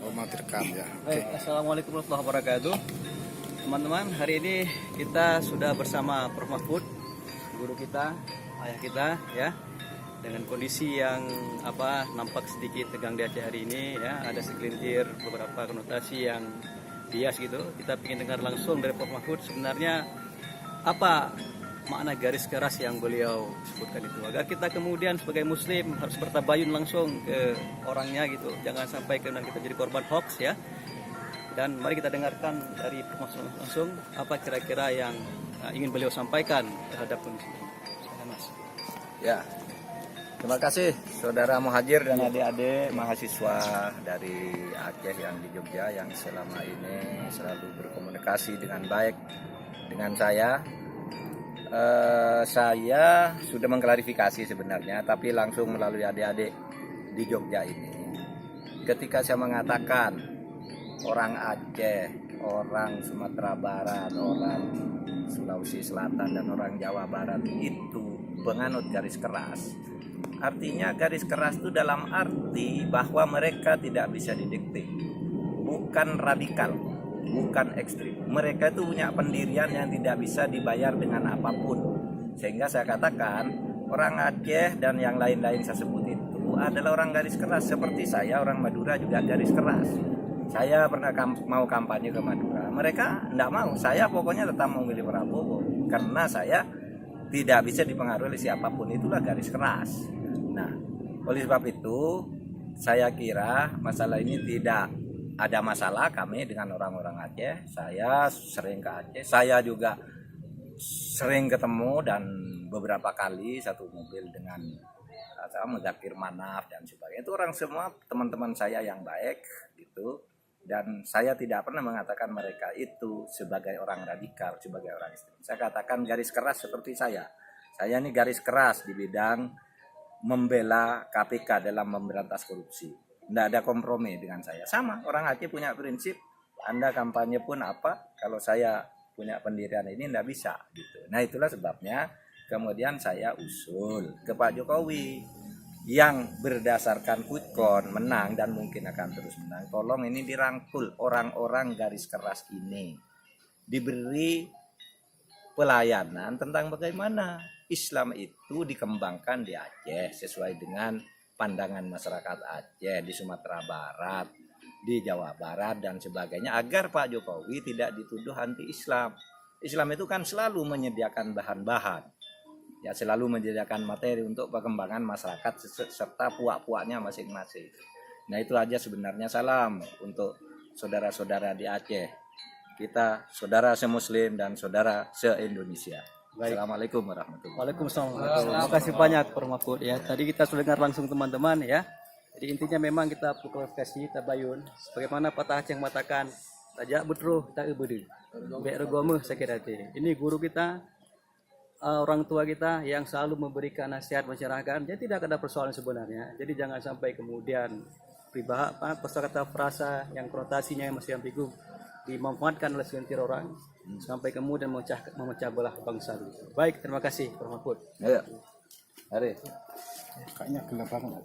direkam ya. Baik, Assalamualaikum warahmatullahi wabarakatuh. Teman-teman, hari ini kita sudah bersama Prof. Mahfud, guru kita, ayah kita ya. Dengan kondisi yang nampak sedikit tegang di Aceh hari ini ya, ada segelintir beberapa konotasi yang bias gitu. Kita ingin dengar langsung dari Prof. Mahfud sebenarnya apa makna garis keras yang beliau sebutkan itu, agar kita kemudian sebagai muslim harus bertabayun langsung ke orangnya gitu, jangan sampai kemudian kita jadi korban hoax ya. Dan mari kita dengarkan dari Prof. Mahfud langsung apa kira-kira yang ingin beliau sampaikan terhadap kondisi ini. Mas. Ya, terima kasih saudara muhajir dan adik-adik mahasiswa dari Aceh yang di Jogja yang selama ini selalu berkomunikasi dengan baik dengan saya. Saya sudah mengklarifikasi sebenarnya, tapi langsung melalui adik-adik di Jogja ini. Ketika saya mengatakan orang Aceh, orang Sumatera Barat, orang Sulawesi Selatan, dan orang Jawa Barat itu penganut garis keras. Artinya garis keras itu dalam arti bahwa mereka tidak bisa didikte, bukan radikal, bukan ekstrim. Mereka itu punya pendirian yang tidak bisa dibayar dengan apapun. Sehingga saya katakan orang Aceh dan yang lain-lain saya sebut itu adalah orang garis keras. Seperti saya, orang Madura juga garis keras. Saya pernah mau kampanye ke Madura, mereka tidak mau. Saya pokoknya tetap memilih Prabowo karena saya tidak bisa dipengaruhi oleh siapapun. Itulah garis keras. Nah, oleh sebab itu saya kira masalah ini tidak ada masalah kami dengan orang-orang Aceh. Saya sering ke Aceh, saya juga sering ketemu dan beberapa kali satu mobil dengan Muzakir Manaf dan sebagainya. Itu orang semua teman-teman saya yang baik gitu. Dan saya tidak pernah mengatakan mereka itu sebagai orang radikal, sebagai orang ekstrem. Saya katakan garis keras seperti saya. Saya ini garis keras di bidang membela KPK dalam memberantas korupsi. Tidak ada kompromi dengan saya. Sama, orang Aceh punya prinsip. Anda kampanye pun apa, kalau saya punya pendirian ini tidak bisa. Gitu. Nah itulah sebabnya kemudian saya usul ke Pak Jokowi yang berdasarkan quick-count menang dan mungkin akan terus menang. Tolong ini dirangkul orang-orang garis keras ini. Diberi pelayanan tentang bagaimana Islam itu dikembangkan di Aceh sesuai dengan pandangan masyarakat Aceh, di Sumatera Barat, di Jawa Barat dan sebagainya, agar Pak Jokowi tidak dituduh anti-Islam. Islam itu kan selalu menyediakan bahan-bahan, ya selalu menyediakan materi untuk perkembangan masyarakat serta puak-puaknya masing-masing. Nah itu aja sebenarnya. Salam untuk saudara-saudara di Aceh. Kita saudara se-Muslim dan saudara se-Indonesia. Baik. Assalamualaikum warahmatullahi wabarakatuh. Waalaikumsalam. Terima kasih banyak Prof. Mahfud ya. Tadi kita sudah dengar langsung teman-teman ya. Jadi intinya memang kita klarifikasi tabayun. Sebagaimana patah Aceh yang mengatakan tajak betruh tak bedu. Baik regome sakit hati. Ini guru kita, orang tua kita yang selalu memberikan nasihat masyarakat. Jadi tidak ada persoalan sebenarnya. Jadi jangan sampai kemudian kata frasa yang konotasinya yang masih ambigu dimanfaatkan oleh segelintir orang sampai kemudian memecah belah bangsa. Baik, terima kasih Prof. Mahfud. Ayo. Hari. Kayaknya gelap banget.